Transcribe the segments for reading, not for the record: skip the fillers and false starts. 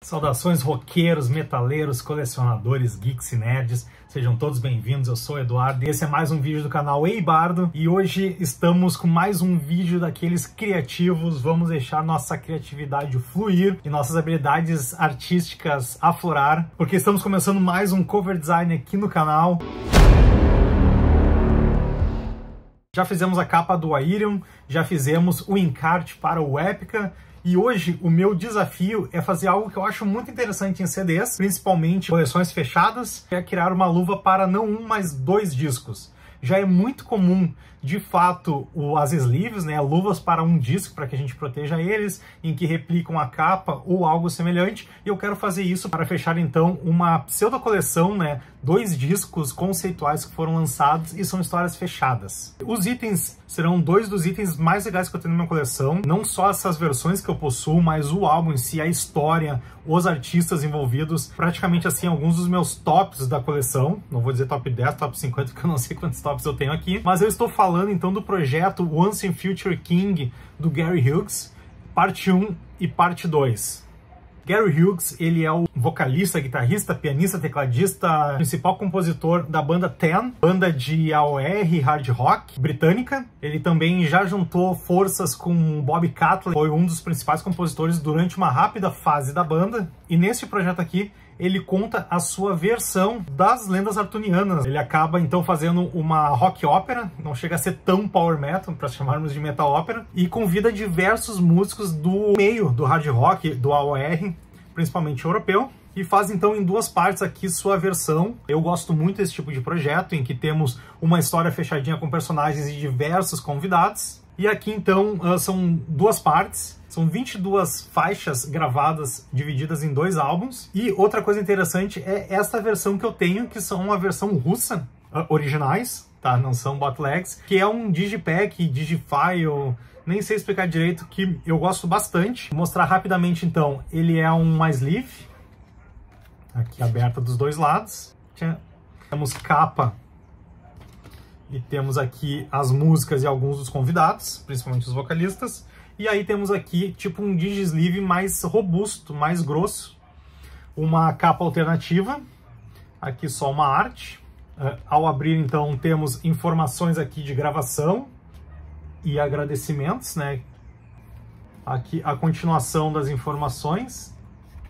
Saudações roqueiros, metaleiros, colecionadores, geeks e nerds, sejam todos bem-vindos, eu sou o Eduardo e esse é mais um vídeo do canal Ei Bardo e hoje estamos com mais um vídeo daqueles criativos. Vamos deixar nossa criatividade fluir e nossas habilidades artísticas aflorar, porque estamos começando mais um cover design aqui no canal. Já fizemos a capa do Airion, já fizemos o encarte para o Epica. E hoje o meu desafio é fazer algo que eu acho muito interessante em CDs, principalmente coleções fechadas, é criar uma luva para não um, mas dois discos. Já é muito comum, de fato, as sleeves, né, luvas para um disco, para que a gente proteja eles, em que replicam a capa ou algo semelhante, e eu quero fazer isso para fechar então uma pseudo coleção, né, dois discos conceituais que foram lançados e são histórias fechadas. Os itens serão dois dos itens mais legais que eu tenho na minha coleção, não só essas versões que eu possuo, mas o álbum em si, a história, os artistas envolvidos, praticamente assim, alguns dos meus tops da coleção, não vou dizer top 10, top 50, porque eu não sei quantos tops eu tenho aqui, mas eu estou falando então do projeto Once and Future King do Gary Hughes, parte 1 e parte 2. Gary Hughes, ele é o vocalista, guitarrista, pianista, tecladista, principal compositor da banda Ten, banda de AOR hard rock britânica. Ele também já juntou forças com Bob Catley, foi um dos principais compositores durante uma rápida fase da banda. E nesse projeto aqui, ele conta a sua versão das lendas artunianas. Ele acaba então fazendo uma rock ópera, não chega a ser tão power metal, para chamarmos de metal ópera, e convida diversos músicos do meio do hard rock, do AOR, principalmente europeu, e faz então em duas partes aqui sua versão. Eu gosto muito desse tipo de projeto, em que temos uma história fechadinha com personagens e diversos convidados. E aqui então são duas partes, são 22 faixas gravadas, divididas em dois álbuns. E outra coisa interessante é esta versão que eu tenho, que são uma versão russa, originais, tá? Não são bootlegs, que é um digipack, digifile, nem sei explicar direito, que eu gosto bastante. Vou mostrar rapidamente então, ele é uma sleeve, aqui aberta dos dois lados. Temos capa e temos aqui as músicas e alguns dos convidados, principalmente os vocalistas. E aí temos aqui tipo um digi-sleeve mais robusto, mais grosso. Uma capa alternativa, aqui só uma arte. Ao abrir então temos informações aqui de gravação e agradecimentos, né? Aqui a continuação das informações.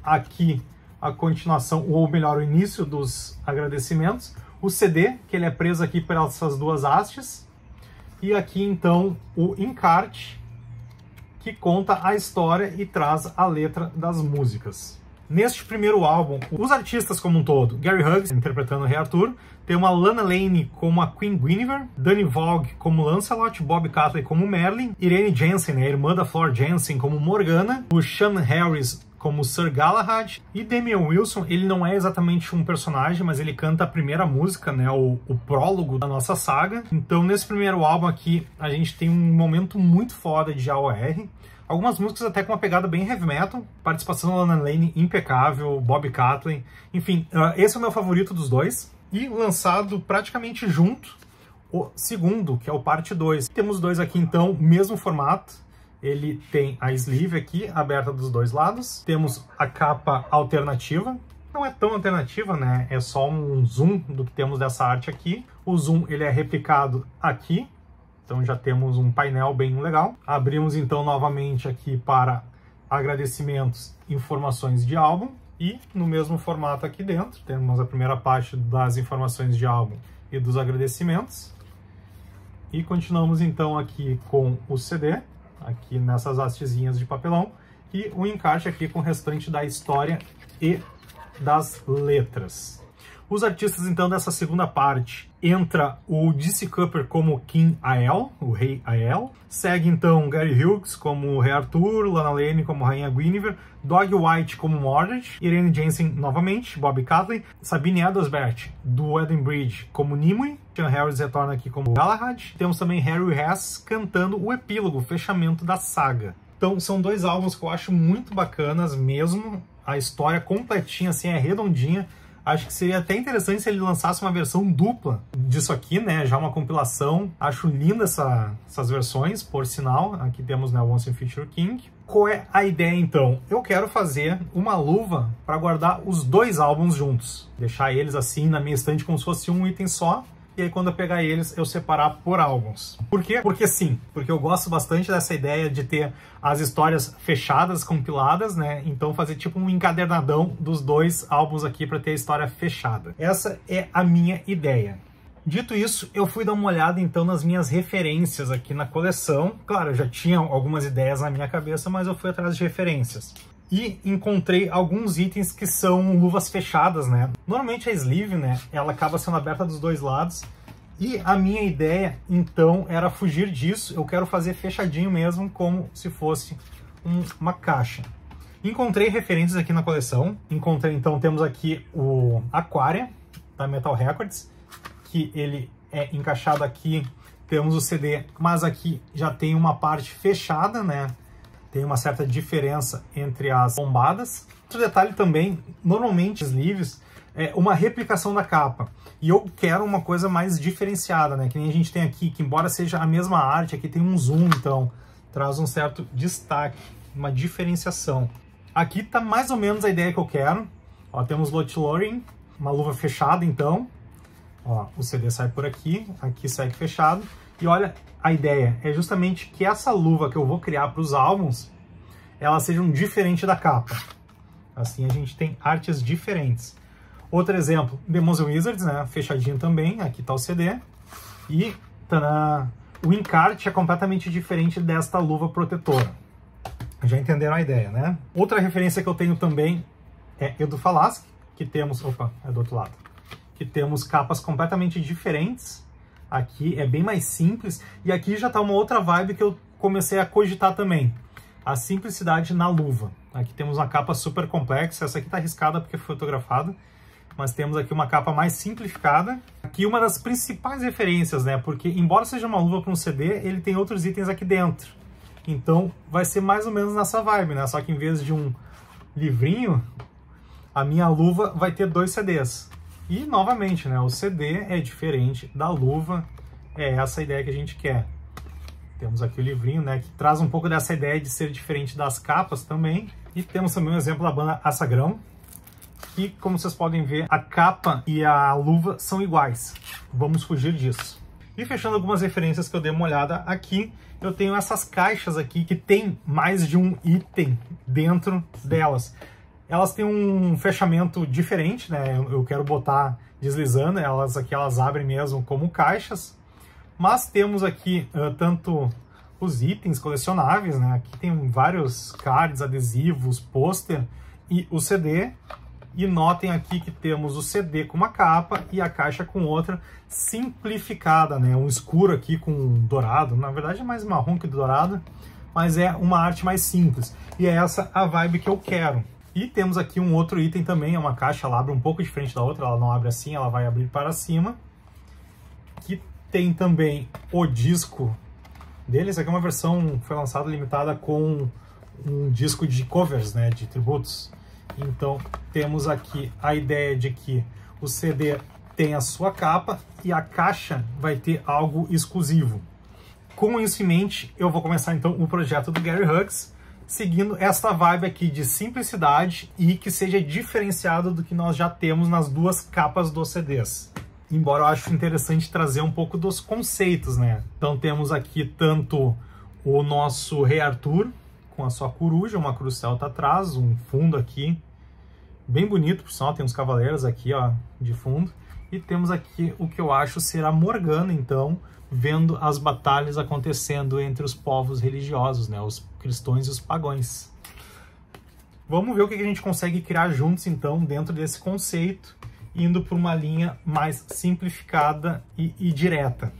Aqui a continuação, ou melhor, o início dos agradecimentos. O CD, que ele é preso aqui por essas duas hastes. E aqui, então, o encarte, que conta a história e traz a letra das músicas. Neste primeiro álbum, os artistas como um todo, Gary Hughes interpretando o Rei Arthur, tem uma Lana Lane como a Queen Guinevere, Danny Vogue como Lancelot, Bob Catley como Merlin, Irene Jensen, a irmã da Floor Jensen, como Morgana, o Sean Harris como Sir Galahad, e Damian Wilson, ele não é exatamente um personagem, mas ele canta a primeira música, né, o prólogo da nossa saga. Então nesse primeiro álbum aqui, a gente tem um momento muito foda de AOR, algumas músicas até com uma pegada bem heavy metal, participação da Lana Lane impecável, Bob Catley, enfim, esse é o meu favorito dos dois. E lançado praticamente junto, o segundo, que é o parte 2. Temos dois aqui então, mesmo formato, ele tem a sleeve aqui, aberta dos dois lados, temos a capa alternativa, não é tão alternativa, né, é só um zoom do que temos dessa arte aqui. O zoom ele é replicado aqui, então já temos um painel bem legal. Abrimos então novamente aqui para agradecimentos, informações de álbum. E no mesmo formato aqui dentro, temos a primeira parte das informações de álbum e dos agradecimentos. E continuamos então aqui com o CD, aqui nessas hastezinhas de papelão, e o encarte aqui com o restante da história e das letras. Os artistas então dessa segunda parte, entra o DC Cooper como King Aiel, o Rei Aiel, segue então Gary Hughes como o Rei Arthur, Lana Lane como Rainha Guinevere, Doug White como Mordred, Irene Jensen novamente, Bob Catley, Sabine Adelsbert do Eden Bridge como Nimue, Sean Harris retorna aqui como Galahad, temos também Harry Hess cantando o epílogo, o fechamento da saga. Então são dois álbuns que eu acho muito bacanas mesmo, a história completinha, assim, é redondinha. Acho que seria até interessante se ele lançasse uma versão dupla disso aqui, né? Já uma compilação. Acho linda essas versões, por sinal. Aqui temos, né, o Once and Future King. qual é a ideia então? Eu quero fazer uma luva para guardar os dois álbuns juntos. Deixar eles assim na minha estante como se fosse um item só. E aí quando eu pegar eles, eu separar por álbuns. Por quê? Porque sim, porque eu gosto bastante dessa ideia de ter as histórias fechadas, compiladas, né? Então fazer tipo um encadernadão dos dois álbuns aqui para ter a história fechada. Essa é a minha ideia. Dito isso, eu fui dar uma olhada então nas minhas referências aqui na coleção. Claro, eu já tinha algumas ideias na minha cabeça, mas eu fui atrás de referências. E encontrei alguns itens que são luvas fechadas, né? Normalmente a sleeve, né, ela acaba sendo aberta dos dois lados. E a minha ideia, então, era fugir disso. Eu quero fazer fechadinho mesmo, como se fosse uma caixa. Encontrei referências aqui na coleção. Encontrei, então, temos aqui o Aquaria, da Metal Records, que ele é encaixado aqui. Temos o CD, mas aqui já tem uma parte fechada, né? Tem uma certa diferença entre as bombadas. Outro detalhe também, normalmente os sleeves é uma replicação da capa. E eu quero uma coisa mais diferenciada, né? Que nem a gente tem aqui, que embora seja a mesma arte, aqui tem um zoom, então traz um certo destaque, uma diferenciação. Aqui tá mais ou menos a ideia que eu quero. Ó, temos Lothlórien, uma luva fechada, então. Ó, o CD sai por aqui, aqui segue fechado. E olha, a ideia é justamente que essa luva que eu vou criar para os álbuns, elas sejam diferentes da capa. Assim a gente tem artes diferentes. Outro exemplo, Demons & Wizards, né? Fechadinho também, aqui tá o CD. E tadã, o encarte é completamente diferente desta luva protetora. Já entenderam a ideia, né? Outra referência que eu tenho também é Edu Falaschi, que temos... Opa, é do outro lado. Que temos capas completamente diferentes. Aqui é bem mais simples. E aqui já tá uma outra vibe que eu comecei a cogitar também. A simplicidade na luva. Aqui temos uma capa super complexa. Essa aqui tá arriscada porque foi fotografada. Mas temos aqui uma capa mais simplificada. Aqui uma das principais referências, né? Porque embora seja uma luva para um CD, ele tem outros itens aqui dentro. Então vai ser mais ou menos nessa vibe, né? Só que em vez de um livrinho, a minha luva vai ter 2 CDs. E novamente, né? O CD é diferente da luva. É essa a ideia que a gente quer. Temos aqui o livrinho, né? Que traz um pouco dessa ideia de ser diferente das capas também. E temos também um exemplo da banda Assagrão. E como vocês podem ver, a capa e a luva são iguais. Vamos fugir disso. E fechando algumas referências que eu dei uma olhada aqui, eu tenho essas caixas aqui que tem mais de um item dentro delas. Elas têm um fechamento diferente, né? Eu quero botar deslizando, elas abrem mesmo como caixas. Mas temos aqui tanto os itens colecionáveis, né? Aqui tem vários cards, adesivos, pôster e o CD. E notem aqui que temos o CD com uma capa e a caixa com outra simplificada, né? Um escuro aqui com dourado, na verdade é mais marrom que dourado, mas é uma arte mais simples. E é essa a vibe que eu quero. E temos aqui um outro item também, é uma caixa, ela abre um pouco diferente da outra, ela não abre assim, ela vai abrir para cima. Que tem também o disco dele, essa aqui é uma versão que foi lançada limitada com um disco de covers, né? De tributos. Então, temos aqui a ideia de que o CD tem a sua capa e a caixa vai ter algo exclusivo. Com isso em mente, eu vou começar então o projeto do Gary Hughes, seguindo esta vibe aqui de simplicidade e que seja diferenciado do que nós já temos nas duas capas dos CDs. Embora eu acho interessante trazer um pouco dos conceitos, né? Então temos aqui tanto o nosso Rei Arthur, com a sua coruja, uma cruz celta atrás, um fundo aqui bem bonito, por sinal, tem uns cavaleiros aqui, ó, de fundo. E temos aqui o que eu acho ser a Morgana, então, vendo as batalhas acontecendo entre os povos religiosos, né, os cristãos e os pagãos. Vamos ver o que a gente consegue criar juntos, então, dentro desse conceito, indo por uma linha mais simplificada e direta.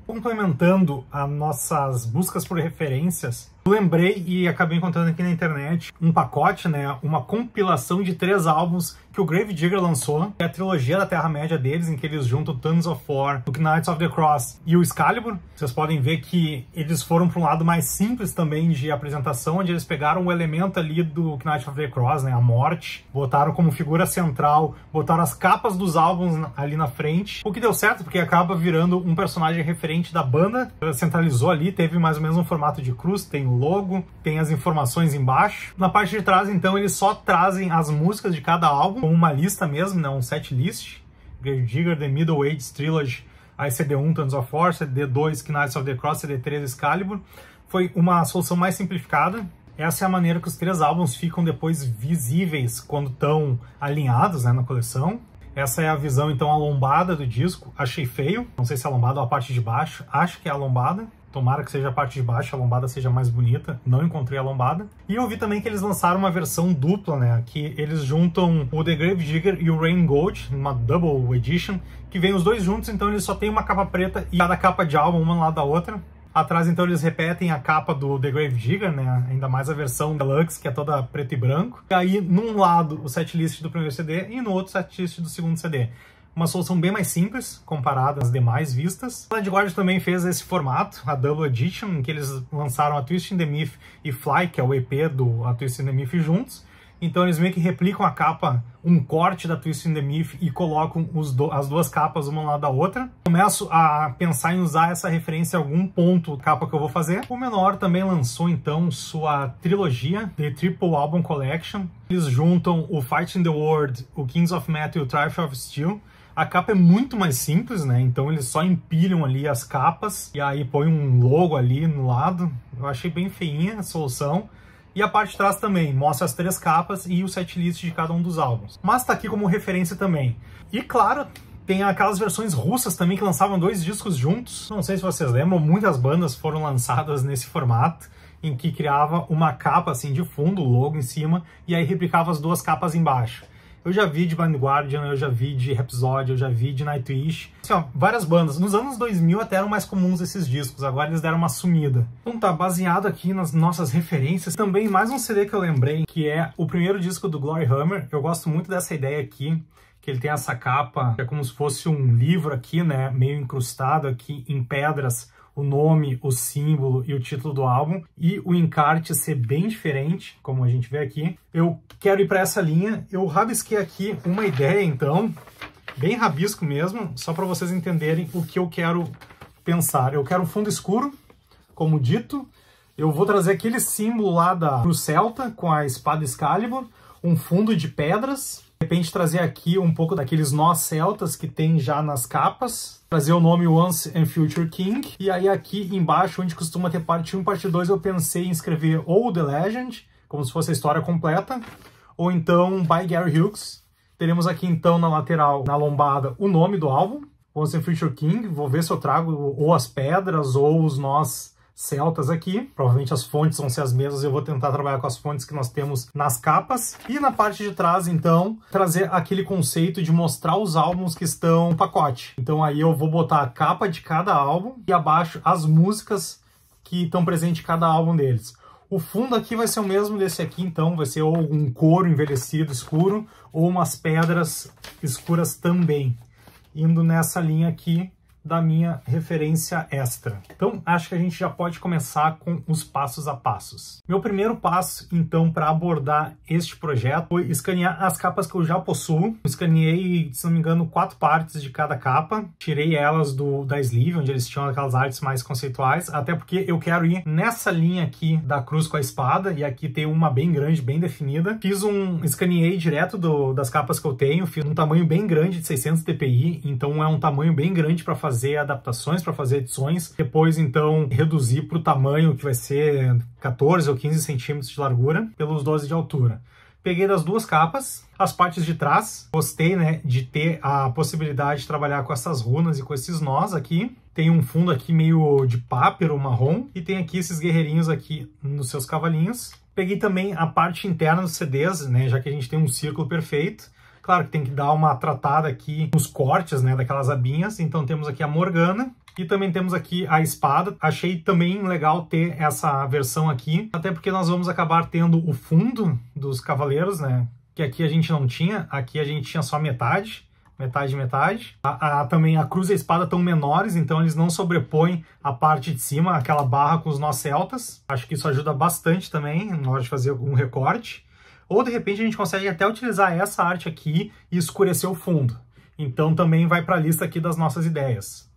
Complementando as nossas buscas por referências, eu lembrei e acabei encontrando aqui na internet um pacote, né, uma compilação de 3 álbuns que o Gravedigger lançou, é a trilogia da Terra-média deles, em que eles juntam Tons of War, o Knights of the Cross e o Excalibur. Vocês podem ver que eles foram para um lado mais simples também de apresentação, onde eles pegaram o elemento ali do Knights of the Cross, né, a morte, botaram como figura central, botaram as capas dos álbuns ali na frente, o que deu certo, porque acaba virando um personagem referente da banda, centralizou ali, teve mais ou menos um formato de cruz, tem no logo, tem as informações embaixo. Na parte de trás, então, eles só trazem as músicas de cada álbum, como uma lista mesmo, né, um set list. Gravedigger, The Middle Ages Trilogy, aí CD1, Tons of War, CD2, Knights of the Cross, CD3, Excalibur. Foi uma solução mais simplificada. Essa é a maneira que os 3 álbuns ficam depois visíveis quando estão alinhados, né, na coleção. Essa é a visão, então, a lombada do disco. Achei feio. Não sei se é a lombada ou a parte de baixo. Acho que é a lombada. Tomara que seja a parte de baixo, a lombada seja mais bonita. Não encontrei a lombada. E eu vi também que eles lançaram uma versão dupla, né? Que eles juntam o The Gravedigger e o Rain Gold, uma Double Edition, que vem os dois juntos, então eles só tem uma capa preta e cada capa de álbum, uma lado da outra. Atrás, então, eles repetem a capa do The Gravedigger, né? Ainda mais a versão Deluxe, que é toda preto e branco. E aí, num lado, o setlist do primeiro CD e no outro, o setlist do segundo CD. Uma solução bem mais simples, comparada às demais vistas. A Blind Guardian também fez esse formato, a Double Edition, em que eles lançaram a Twisted the Myth e Fly, que é o EP do a Twisted the Myth juntos. Então eles meio que replicam a capa, um corte da Twisted the Myth e colocam as duas capas uma ao lado da outra. Começo a pensar em usar essa referência em algum ponto da capa que eu vou fazer. O Menor também lançou então sua trilogia, The Triple Album Collection. Eles juntam o Fight in the World, o Kings of Metal e o Triumph of Steel. A capa é muito mais simples, né? Então eles só empilham ali as capas e aí põe um logo ali no lado. Eu achei bem feinha a solução. E a parte de trás também mostra as 3 capas e o setlist de cada um dos álbuns. Mas tá aqui como referência também. E claro, tem aquelas versões russas também que lançavam 2 discos juntos. Não sei se vocês lembram, muitas bandas foram lançadas nesse formato, em que criava uma capa assim de fundo, o logo em cima, e aí replicava as 2 capas embaixo. Eu já vi de Blind Guardian, eu já vi de Rhapsody, eu já vi de Nightwish. Assim, ó, várias bandas. Nos anos 2000 até eram mais comuns esses discos, agora eles deram uma sumida. Então tá, baseado aqui nas nossas referências. Também mais um CD que eu lembrei, que é o primeiro disco do Glory Hammer. Eu gosto muito dessa ideia aqui, que ele tem essa capa, que é como se fosse um livro aqui, né, meio incrustado aqui em pedras, o nome, o símbolo e o título do álbum, e o encarte ser bem diferente, como a gente vê aqui. Eu quero ir para essa linha, eu rabisquei aqui uma ideia, então, bem rabisco mesmo, só para vocês entenderem o que eu quero pensar. Eu quero um fundo escuro, como dito, eu vou trazer aquele símbolo lá da Cruz Celta, com a espada Excalibur, um fundo de pedras, de repente trazer aqui um pouco daqueles nós celtas que tem já nas capas, trazer o nome Once and Future King, e aí aqui embaixo, onde costuma ter parte 1 e parte 2, eu pensei em escrever ou The Legend, como se fosse a história completa, ou então By Gary Hughes. Teremos aqui então na lateral, na lombada, o nome do álbum, Once and Future King. Vou ver se eu trago ou as pedras ou os nós celtas aqui. Provavelmente as fontes vão ser as mesmas, eu vou tentar trabalhar com as fontes que nós temos nas capas. E na parte de trás, então, trazer aquele conceito de mostrar os álbuns que estão no pacote. Então aí eu vou botar a capa de cada álbum e abaixo as músicas que estão presentes em cada álbum deles. O fundo aqui vai ser o mesmo desse aqui, então vai ser ou um couro envelhecido escuro ou umas pedras escuras também, indo nessa linha aqui da minha referência extra. Então, acho que a gente já pode começar com os passos a passos. Meu primeiro passo, então, para abordar este projeto foi escanear as capas que eu já possuo. Escaneei, se não me engano, 4 partes de cada capa. Tirei elas da sleeve, onde eles tinham aquelas artes mais conceituais, até porque eu quero ir nessa linha aqui da cruz com a espada, e aqui tem uma bem grande, bem definida. Escaneei direto das capas que eu tenho, fiz um tamanho bem grande de 600 dpi, então é um tamanho bem grande para fazer adaptações, para fazer edições. Depois, então, reduzir para o tamanho que vai ser 14 ou 15 centímetros de largura, pelos 12 de altura. Peguei das 2 capas, as partes de trás. Gostei, né, de ter a possibilidade de trabalhar com essas runas e com esses nós aqui. Tem um fundo aqui meio de pápero marrom e tem aqui esses guerreirinhos aqui nos seus cavalinhos. Peguei também a parte interna dos CDs, né, já que a gente tem um círculo perfeito. Claro que tem que dar uma tratada aqui nos cortes, né, daquelas abinhas. Então temos aqui a Morgana e também temos aqui a espada. Achei também legal ter essa versão aqui, até porque nós vamos acabar tendo o fundo dos cavaleiros, né, que aqui a gente não tinha. Aqui a gente tinha só metade. Também a cruz e a espada estão menores, então eles não sobrepõem a parte de cima, aquela barra com os nós celtas. Acho que isso ajuda bastante também na hora de fazer um recorte. Ou, de repente, a gente consegue até utilizar essa arte aqui e escurecer o fundo. Então, também vai para a lista aqui das nossas ideias.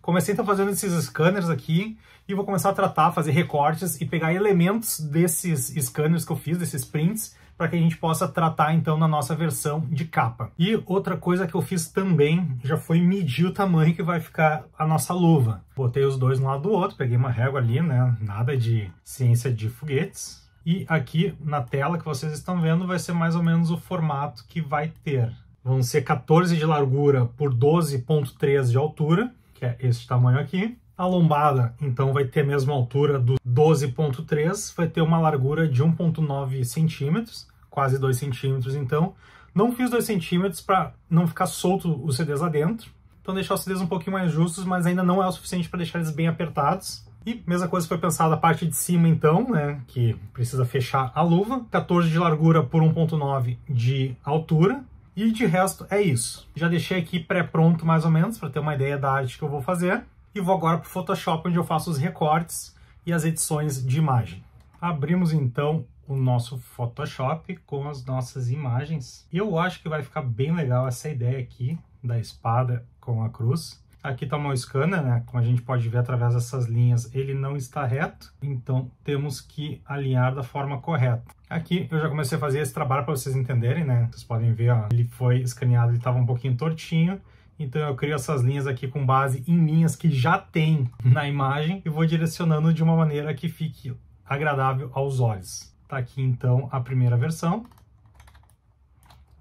Comecei então fazendo esses scanners aqui e vou começar a tratar, fazer recortes e pegar elementos desses scanners que eu fiz, desses prints, para que a gente possa tratar então na nossa versão de capa. E outra coisa que eu fiz também já foi medir o tamanho que vai ficar a nossa luva. Botei os dois um lado do outro, peguei uma régua ali, né? Nada de ciência de foguetes. E aqui na tela que vocês estão vendo vai ser mais ou menos o formato que vai ter. Vão ser 14 de largura por 12,3 de altura, que é esse tamanho aqui. A lombada, então, vai ter a mesma altura do 12,3, vai ter uma largura de 1,9 centímetros, quase 2 centímetros, então. Não fiz 2 centímetros para não ficar solto os CDs lá dentro, então deixar os CDs um pouquinho mais justos, mas ainda não é o suficiente para deixar eles bem apertados. E mesma coisa foi pensada a parte de cima, então, né, que precisa fechar a luva, 14 de largura por 1,9 de altura. E de resto é isso. Já deixei aqui pré-pronto mais ou menos, para ter uma ideia da arte que eu vou fazer. E vou agora para o Photoshop, onde eu faço os recortes e as edições de imagem. Abrimos então o nosso Photoshop com as nossas imagens. E eu acho que vai ficar bem legal essa ideia aqui da espada com a cruz. Aqui está o meu scanner, né? Como a gente pode ver através dessas linhas, ele não está reto, então temos que alinhar da forma correta. Aqui eu já comecei a fazer esse trabalho para vocês entenderem, né? Vocês podem ver, ó, ele foi escaneado e estava um pouquinho tortinho, então eu crio essas linhas aqui com base em linhas que já tem na imagem e vou direcionando de uma maneira que fique agradável aos olhos. Tá aqui então a primeira versão.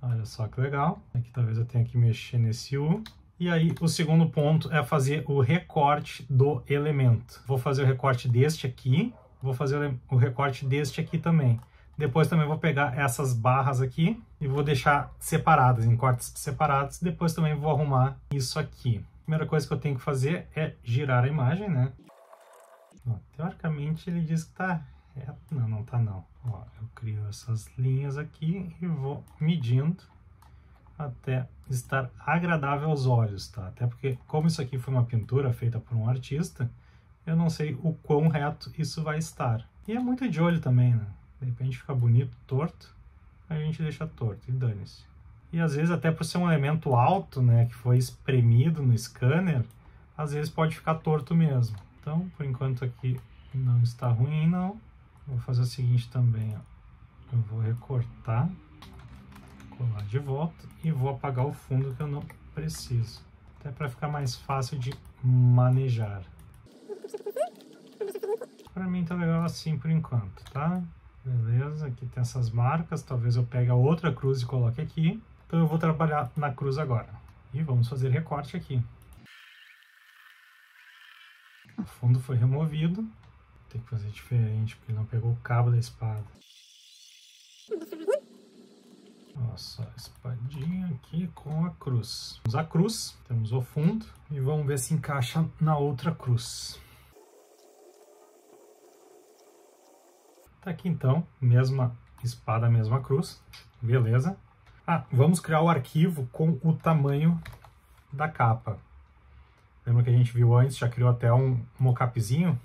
Olha só que legal. Aqui talvez eu tenha que mexer nesse U. E aí, o segundo ponto é fazer o recorte do elemento. Vou fazer o recorte deste aqui, vou fazer o recorte deste aqui também. Depois também vou pegar essas barras aqui e vou deixar separadas, em cortes separados. Depois também vou arrumar isso aqui. A primeira coisa que eu tenho que fazer é girar a imagem, né? Ó, teoricamente ele diz que tá reto. Não, não tá não. Ó, eu crio essas linhas aqui e vou medindo até estar agradável aos olhos, tá? Até porque, como isso aqui foi uma pintura feita por um artista, eu não sei o quão reto isso vai estar. E é muito de olho também, né? De repente fica bonito, torto, a gente deixa torto e dane-se. E às vezes até por ser um elemento alto, né, que foi espremido no scanner, às vezes pode ficar torto mesmo. Então, por enquanto aqui não está ruim, não. Vou fazer o seguinte também, ó. Eu vou recortar, colar de volta e vou apagar o fundo que eu não preciso, até para ficar mais fácil de manejar. Para mim tá legal assim por enquanto, tá? Beleza, aqui tem essas marcas, talvez eu pegue a outra cruz e coloque aqui. Então eu vou trabalhar na cruz agora. E vamos fazer recorte aqui. O fundo foi removido. Tem que fazer diferente, porque ele não pegou o cabo da espada. Nossa, a espadinha aqui com a cruz. Temos a cruz, temos o fundo e vamos ver se encaixa na outra cruz. Tá aqui então, mesma espada, mesma cruz, beleza. Ah, vamos criar o arquivo com o tamanho da capa. Lembra que a gente viu antes, já criou até um mockupzinho?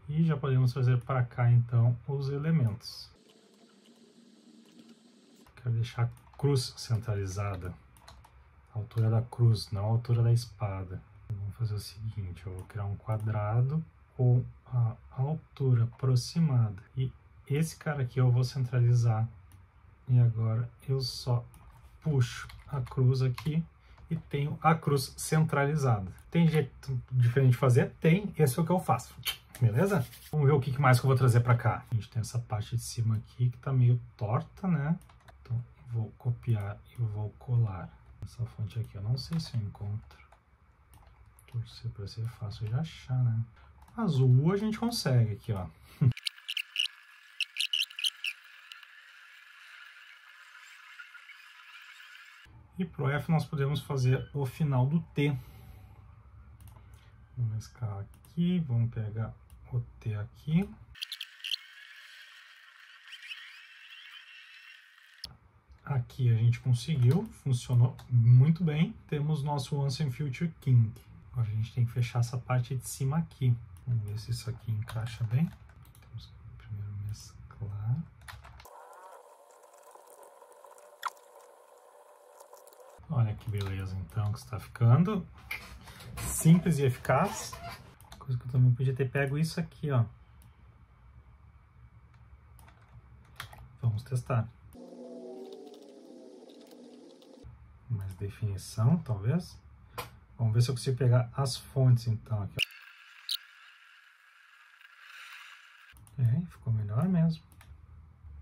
E já podemos fazer para cá, então, os elementos. Quero deixar a cruz centralizada. A altura da cruz, não a altura da espada. Vamos fazer o seguinte, eu vou criar um quadrado com a altura aproximada. E esse cara aqui eu vou centralizar. E agora eu só puxo a cruz aqui e tenho a cruz centralizada. Tem jeito diferente de fazer? Tem, esse é o que eu faço. Beleza? Vamos ver o que mais que eu vou trazer para cá. A gente tem essa parte de cima aqui que tá meio torta, né? Então vou copiar e vou colar. Essa fonte aqui eu não sei se eu encontro. Torcer para ser fácil de achar, né? Azul a gente consegue aqui, ó. E pro F nós podemos fazer o final do T. Vamos mesclar aqui, vamos pegar o T aqui. Aqui a gente conseguiu, funcionou muito bem. Temos nosso Once and Future King. Agora a gente tem que fechar essa parte de cima aqui. Vamos ver se isso aqui encaixa bem. Temos que primeiro mesclar. Olha, que beleza então que está ficando. Simples e eficaz. Coisa que eu também podia ter pego isso aqui, ó. Vamos testar. Mais definição, talvez. Vamos ver se eu consigo pegar as fontes então aqui, ó. Ficou melhor mesmo.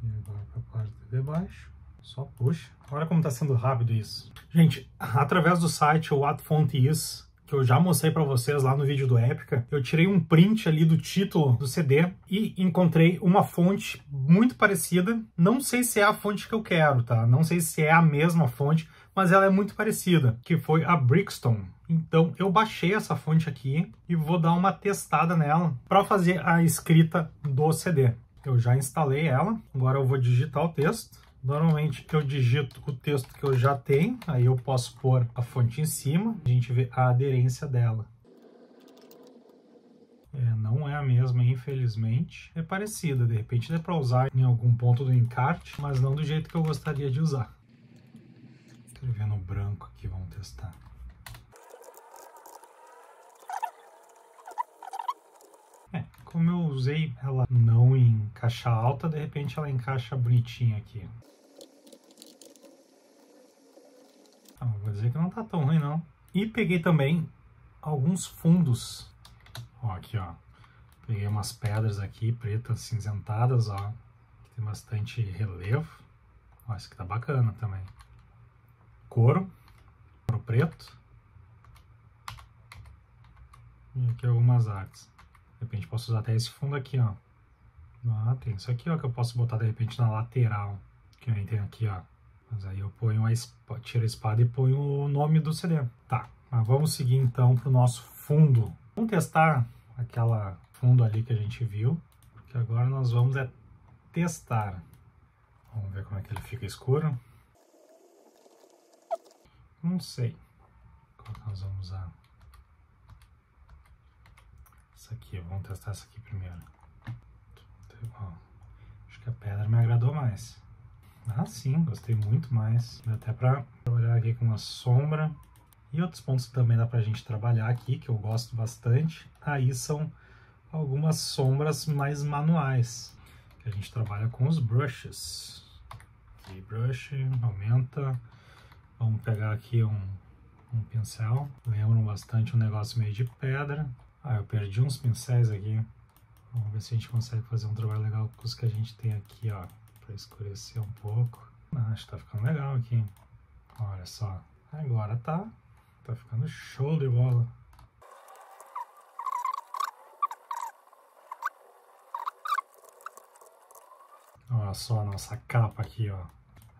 E agora para a parte de baixo, só puxa. Olha como está sendo rápido isso. Gente, através do site What Font Is, que eu já mostrei para vocês lá no vídeo do Epica, eu tirei um print ali do título do CD e encontrei uma fonte muito parecida. Não sei se é a fonte que eu quero, tá? Não sei se é a mesma fonte, mas ela é muito parecida, que foi a Brixton. Então eu baixei essa fonte aqui e vou dar uma testada nela para fazer a escrita do CD. Eu já instalei ela, agora eu vou digitar o texto. Normalmente eu digito o texto que eu já tenho, aí eu posso pôr a fonte em cima, a gente vê a aderência dela. Não é a mesma, infelizmente. É parecida, de repente dá para usar em algum ponto do encarte, mas não do jeito que eu gostaria de usar. Escrevendo branco aqui, vamos testar. Como eu usei ela não em caixa alta, de repente ela encaixa bonitinha aqui. Vou dizer que não tá tão ruim, não. E peguei também alguns fundos. Ó, aqui, ó. Peguei umas pedras aqui, pretas, cinzentadas, ó. Que tem bastante relevo. Ó, esse aqui tá bacana também. Couro preto. E aqui algumas artes. De repente posso usar até esse fundo aqui, ó. Tem isso aqui, ó, que eu posso botar de repente na lateral. Que nem tem aqui, ó. Mas aí eu ponho tiro a espada e ponho o nome do CD. Tá, mas vamos seguir então pro nosso fundo. Vamos testar aquela fundo ali que a gente viu. Porque agora nós vamos testar. Vamos ver como é que ele fica escuro. Não sei qual que nós vamos usar. Essa aqui, vamos testar essa aqui primeiro. Ó, acho que a pedra me agradou mais. Sim, gostei muito mais. Dá até pra trabalhar aqui com uma sombra. E outros pontos que também dá pra gente trabalhar aqui, que eu gosto bastante. Aí são algumas sombras mais manuais, que a gente trabalha com os brushes. Aqui, brush, aumenta. Vamos pegar aqui um pincel. Lembram bastante um negócio meio de pedra. Eu perdi uns pincéis aqui. Vamos ver se a gente consegue fazer um trabalho legal com os que a gente tem aqui, ó. Pra escurecer um pouco. Acho que tá ficando legal aqui. Olha só. Agora tá ficando show de bola. Olha só a nossa capa aqui, ó.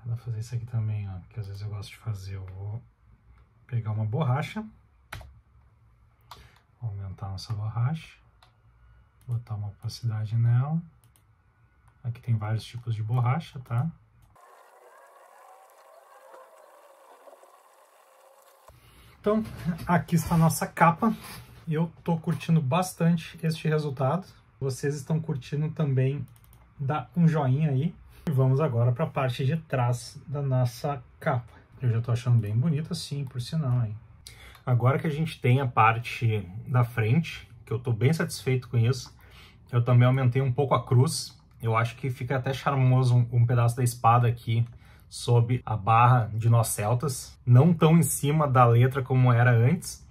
Dá pra fazer isso aqui também, ó. Porque às vezes eu gosto de fazer. Eu vou pegar uma borracha. Vou aumentar a nossa borracha. Botar uma opacidade nela. Aqui tem vários tipos de borracha, tá? Então, aqui está a nossa capa. Eu tô curtindo bastante este resultado. Vocês estão curtindo também? Dá um joinha aí. E vamos agora para a parte de trás da nossa capa. Eu já tô achando bem bonito assim, por sinal, hein? Agora que a gente tem a parte da frente, que eu tô bem satisfeito com isso, eu também aumentei um pouco a cruz. Eu acho que fica até charmoso um pedaço da espada aqui sob a barra de nós celtas, não tão em cima da letra como era antes.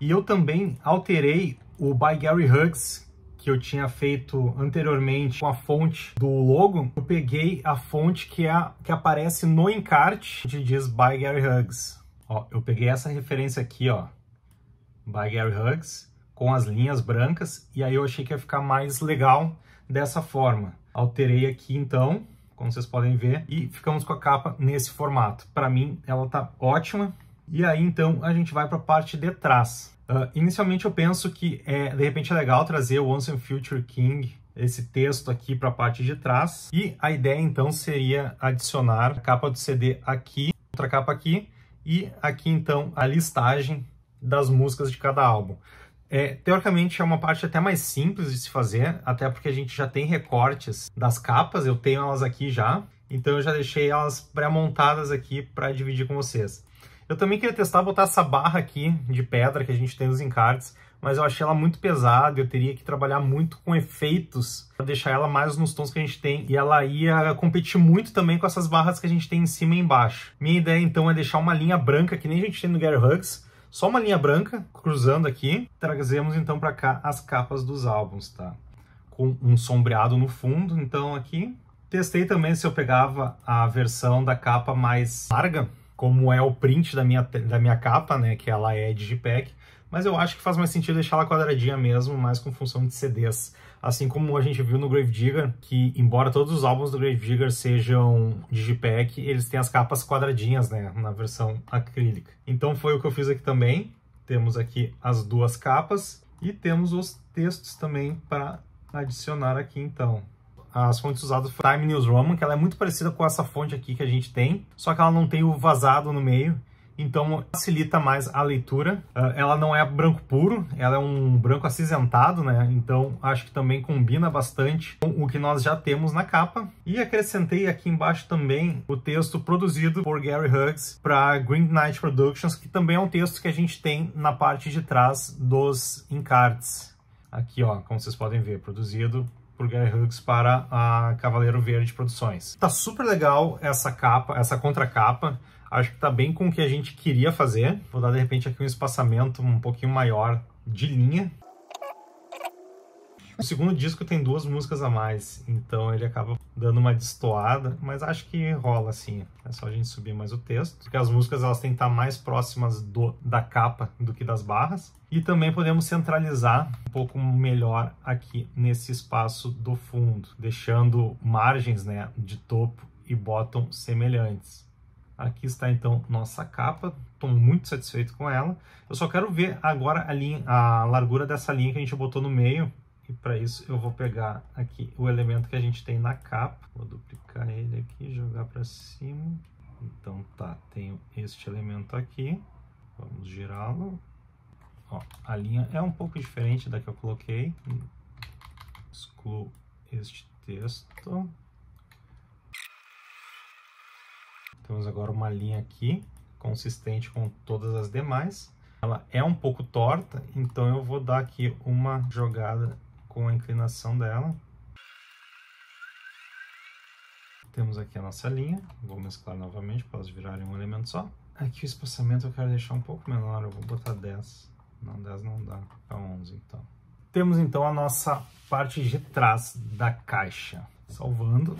E eu também alterei o By Gary Hughes, que eu tinha feito anteriormente com a fonte do logo. Eu peguei a fonte que aparece no encarte, que diz By Gary Hughes. Ó, eu peguei essa referência aqui, ó, By Gary Hughes, com as linhas brancas, e aí eu achei que ia ficar mais legal dessa forma. Alterei aqui então, como vocês podem ver, e ficamos com a capa nesse formato. Para mim, ela tá ótima. E aí então a gente vai para a parte de trás. Inicialmente eu penso que de repente é legal trazer o Once and Future King, esse texto aqui para a parte de trás. E a ideia então seria adicionar a capa do CD aqui, outra capa aqui, e aqui então a listagem das músicas de cada álbum. Teoricamente é uma parte até mais simples de se fazer, até porque a gente já tem recortes das capas, eu tenho elas aqui já, então eu já deixei elas pré-montadas aqui para dividir com vocês. Eu também queria testar botar essa barra aqui de pedra que a gente tem nos encartes, mas eu achei ela muito pesada, eu teria que trabalhar muito com efeitos para deixar ela mais nos tons que a gente tem, e ela ia competir muito também com essas barras que a gente tem em cima e embaixo. Minha ideia então é deixar uma linha branca, que nem a gente tem no Gary Hughes, só uma linha branca, cruzando aqui. Trazemos então para cá as capas dos álbuns, tá? Com um sombreado no fundo, então aqui. Testei também se eu pegava a versão da capa mais larga, como é o print da minha capa, né, que ela é Digipack, mas eu acho que faz mais sentido deixar ela quadradinha mesmo, mais com função de CDs. Assim como a gente viu no Gravedigger, que embora todos os álbuns do Gravedigger sejam Digipack, eles têm as capas quadradinhas, né, na versão acrílica. Então foi o que eu fiz aqui também. Temos aqui as duas capas e temos os textos também para adicionar aqui então. As fontes usadas foram Time News Roman, que ela é muito parecida com essa fonte aqui que a gente tem, só que ela não tem o vazado no meio, então facilita mais a leitura. Ela não é branco puro, ela é um branco acinzentado, né? Então acho que também combina bastante com o que nós já temos na capa. E acrescentei aqui embaixo também o texto produzido por Gary Hughes para Green Knight Productions, que também é um texto que a gente tem na parte de trás dos encartes. Aqui, ó, como vocês podem ver, produzido por Gary Hughes para a Cavaleiro Verde Produções. Tá super legal essa capa, essa contracapa. Acho que tá bem com o que a gente queria fazer. Vou dar de repente aqui um espaçamento um pouquinho maior de linha. O segundo disco tem 2 músicas a mais, então ele acaba dando uma destoada, mas acho que rola assim. É só a gente subir mais o texto, porque as músicas elas têm que estar mais próximas da capa do que das barras. E também podemos centralizar um pouco melhor aqui nesse espaço do fundo, deixando margens, né, de topo e bottom semelhantes. Aqui está então nossa capa, estou muito satisfeito com ela. Eu só quero ver agora a largura dessa linha que a gente botou no meio. E para isso eu vou pegar aqui o elemento que a gente tem na capa, vou duplicar ele aqui, jogar para cima. Então tá, tenho este elemento aqui, vamos girá-lo. Ó, a linha é um pouco diferente da que eu coloquei. Excluo este texto. Temos agora uma linha aqui, consistente com todas as demais. Ela é um pouco torta, então eu vou dar aqui uma jogada com a inclinação dela. Temos aqui a nossa linha, vou mesclar novamente para elas virarem um elemento só. Aqui o espaçamento eu quero deixar um pouco menor, eu vou botar 10. Não, 10 não dá, fica 11 então. Temos então a nossa parte de trás da caixa. Salvando,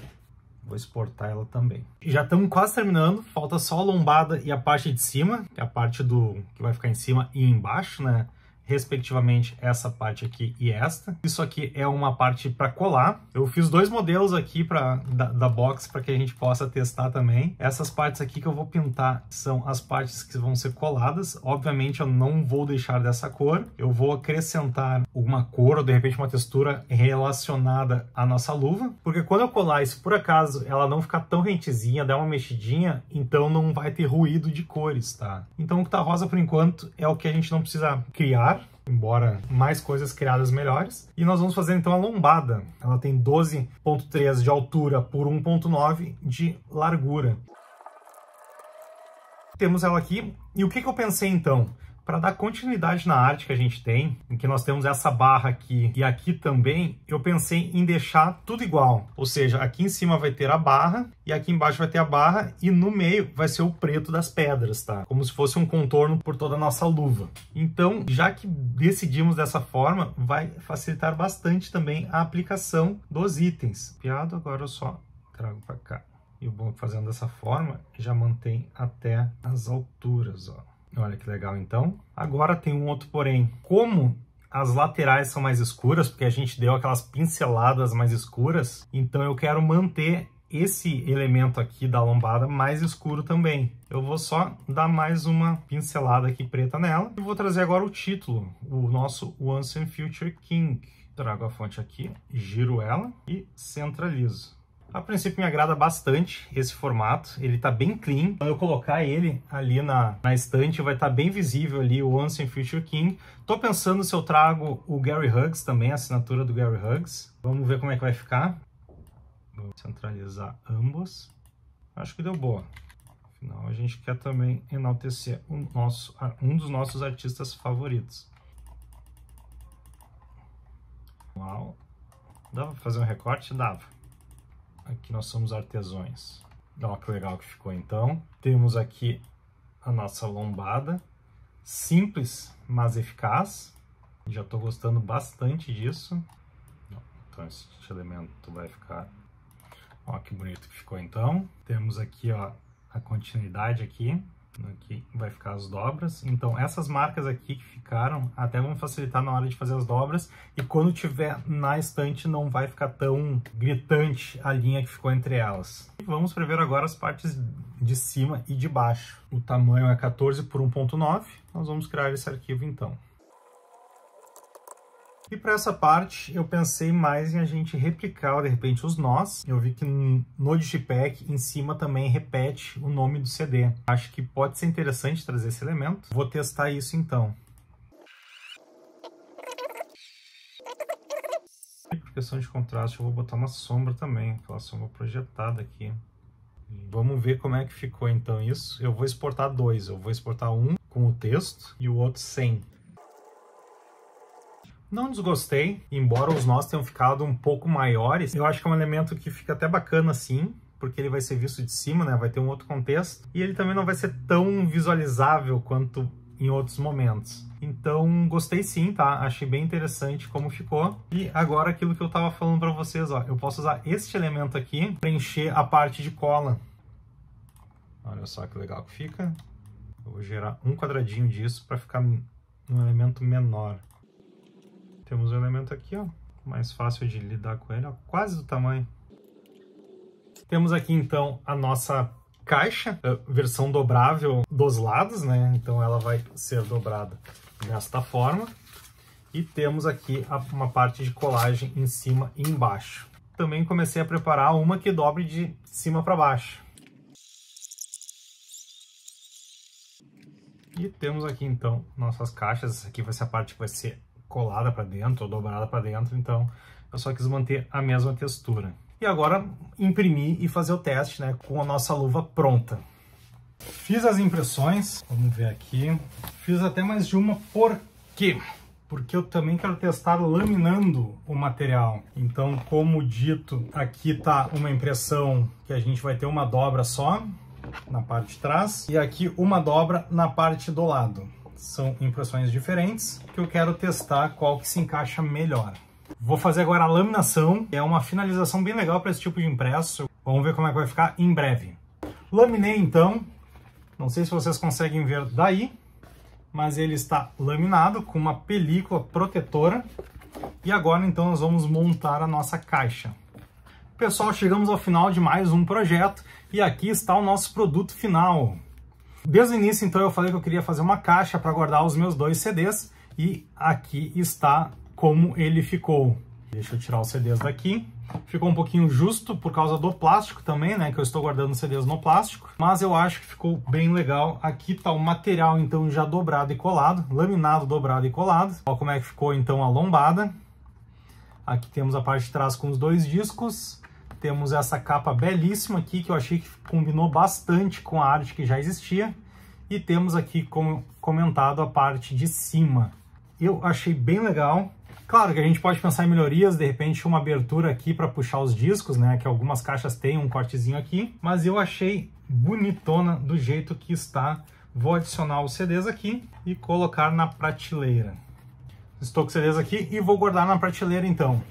vou exportar ela também. Já estamos quase terminando, falta só a lombada e a parte de cima, que é a parte que vai ficar em cima e embaixo, né? Respectivamente essa parte aqui e esta. Isso aqui é uma parte para colar. Eu fiz 2 modelos aqui da box para que a gente possa testar também. Essas partes aqui que eu vou pintar são as partes que vão ser coladas. Obviamente eu não vou deixar dessa cor. Eu vou acrescentar uma cor ou de repente uma textura relacionada à nossa luva. Porque quando eu colar, e se por acaso ela não ficar tão rentezinha, der uma mexidinha, então não vai ter ruído de cores, tá? Então o que tá rosa por enquanto é o que a gente não precisa criar, embora mais coisas criadas melhores. E nós vamos fazer então a lombada. Ela tem 12,3 de altura por 1,9 de largura. Temos ela aqui. E o que eu pensei então? Para dar continuidade na arte que a gente tem, em que nós temos essa barra aqui e aqui também, eu pensei em deixar tudo igual. Ou seja, aqui em cima vai ter a barra e aqui embaixo vai ter a barra e no meio vai ser o preto das pedras, tá? Como se fosse um contorno por toda a nossa luva. Então, já que decidimos dessa forma, vai facilitar bastante também a aplicação dos itens. Piado, agora eu só trago para cá. E o bom fazendo dessa forma, já mantém até as alturas, ó. Olha que legal, então. Agora tem um outro porém. Como as laterais são mais escuras, porque a gente deu aquelas pinceladas mais escuras, então eu quero manter esse elemento aqui da lombada mais escuro também. Eu vou só dar mais uma pincelada aqui preta nela. E vou trazer agora o título, o nosso Once and Future King. Trago a fonte aqui, giro ela e centralizo. A princípio me agrada bastante esse formato, ele tá bem clean. Quando eu colocar ele ali na estante, vai estar bem visível ali o Once and Future King. Tô pensando se eu trago o Gary Hughes também, a assinatura do Gary Hughes. Vamos ver como é que vai ficar. Vou centralizar ambos. Acho que deu boa. Afinal, a gente quer também enaltecer um dos nossos artistas favoritos. Uau! Dava pra fazer um recorte? Dava. Aqui nós somos artesões. Olha que legal que ficou então. Temos aqui a nossa lombada. Simples, mas eficaz. Já estou gostando bastante disso. Então esse elemento vai ficar... Ó que bonito que ficou então. Temos aqui, ó, a continuidade aqui. Aqui vai ficar as dobras. Então essas marcas aqui que ficaram até vão facilitar na hora de fazer as dobras, e quando tiver na estante não vai ficar tão gritante a linha que ficou entre elas. E vamos prever agora as partes de cima e de baixo. O tamanho é 14 por 1.9. Nós vamos criar esse arquivo então. E para essa parte, eu pensei mais em a gente replicar, de repente, os nós. Eu vi que no Digipack, em cima, também repete o nome do CD. Acho que pode ser interessante trazer esse elemento. Vou testar isso, então. E por questão de contraste, eu vou botar uma sombra também, aquela sombra projetada aqui. E vamos ver como é que ficou, então, isso. Eu vou exportar dois. Eu vou exportar um com o texto e o outro sem. Não desgostei, embora os nós tenham ficado um pouco maiores. Eu acho que é um elemento que fica até bacana assim, porque ele vai ser visto de cima, né? Vai ter um outro contexto. E ele também não vai ser tão visualizável quanto em outros momentos. Então, gostei sim, tá? Achei bem interessante como ficou. E agora aquilo que eu tava falando para vocês, ó. Eu posso usar este elemento aqui para encher a parte de cola. Olha só que legal que fica. Eu vou gerar um quadradinho disso para ficar um elemento menor. Temos um elemento aqui, ó, mais fácil de lidar com ele, ó, quase do tamanho. Temos aqui então a nossa caixa, versão dobrável dos lados, né? Então ela vai ser dobrada desta forma. E temos aqui uma parte de colagem em cima e embaixo. Também comecei a preparar uma que dobre de cima para baixo. E temos aqui então nossas caixas. Essa aqui vai ser a parte que vai ser colada para dentro ou dobrada para dentro, então eu só quis manter a mesma textura. E agora imprimir e fazer o teste, né, com a nossa luva pronta. Fiz as impressões, vamos ver aqui. Fiz até mais de uma, por quê? Porque eu também quero testar laminando o material. Então, como dito, aqui tá uma impressão que a gente vai ter uma dobra só na parte de trás e aqui uma dobra na parte do lado. São impressões diferentes que eu quero testar qual que se encaixa melhor. Vou fazer agora a laminação, é uma finalização bem legal para esse tipo de impresso. Vamos ver como é que vai ficar em breve. Laminei então, não sei se vocês conseguem ver daí, mas ele está laminado com uma película protetora. E agora então nós vamos montar a nossa caixa. Pessoal, chegamos ao final de mais um projeto e aqui está o nosso produto final. Desde o início, então, eu falei que eu queria fazer uma caixa para guardar os meus 2 CDs e aqui está como ele ficou. Deixa eu tirar os CDs daqui. Ficou um pouquinho justo por causa do plástico também, né, que eu estou guardando CDs no plástico, mas eu acho que ficou bem legal. Aqui está o material, então, já dobrado e colado, laminado, dobrado e colado. Olha como é que ficou, então, a lombada. Aqui temos a parte de trás com os 2 discos. Temos essa capa belíssima aqui, que eu achei que combinou bastante com a arte que já existia. E temos aqui, como comentado, a parte de cima. Eu achei bem legal. Claro que a gente pode pensar em melhorias, de repente uma abertura aqui para puxar os discos, né? Que algumas caixas têm um cortezinho aqui. Mas eu achei bonitona do jeito que está. Vou adicionar os CDs aqui e colocar na prateleira. Estou com os CDs aqui e vou guardar na prateleira então.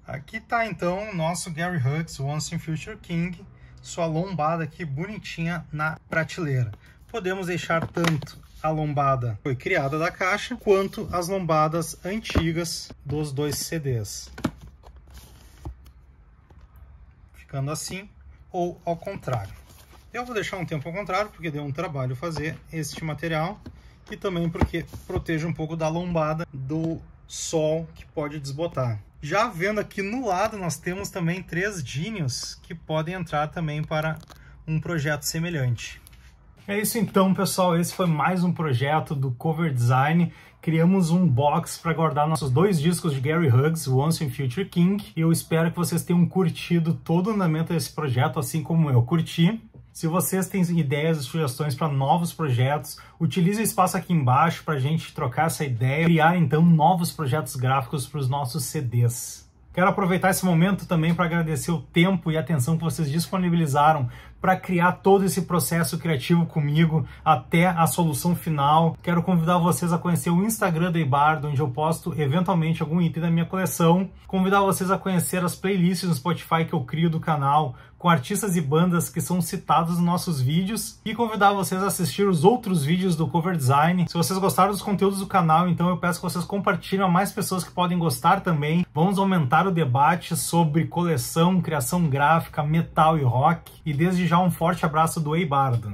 Aqui tá então o nosso Gary Hughes Once and Future King, sua lombada aqui bonitinha na prateleira. Podemos deixar tanto a lombada que foi criada da caixa, quanto as lombadas antigas dos 2 CDs. Ficando assim, ou ao contrário. Eu vou deixar um tempo ao contrário, porque deu um trabalho fazer este material, e também porque protege um pouco da lombada do sol que pode desbotar. Já vendo aqui no lado, nós temos também 3 dínios que podem entrar também para um projeto semelhante. É isso então, pessoal. Esse foi mais um projeto do Cover Design. Criamos um box para guardar nossos 2 discos de Gary Hughes, Once and Future King. E eu espero que vocês tenham curtido todo o andamento desse projeto, assim como eu curti. Se vocês têm ideias e sugestões para novos projetos, utilize o espaço aqui embaixo para a gente trocar essa ideia e criar então novos projetos gráficos para os nossos CDs. Quero aproveitar esse momento também para agradecer o tempo e a atenção que vocês disponibilizaram para criar todo esse processo criativo comigo até a solução final. Quero convidar vocês a conhecer o Instagram da Eibardo, onde eu posto eventualmente algum item da minha coleção. Convidar vocês a conhecer as playlists no Spotify que eu crio do canal, com artistas e bandas que são citados nos nossos vídeos, e convidar vocês a assistir os outros vídeos do Cover Design. Se vocês gostaram dos conteúdos do canal, então eu peço que vocês compartilhem a mais pessoas que podem gostar também. Vamos aumentar o debate sobre coleção, criação gráfica, metal e rock. E desde já um forte abraço do Eibardo.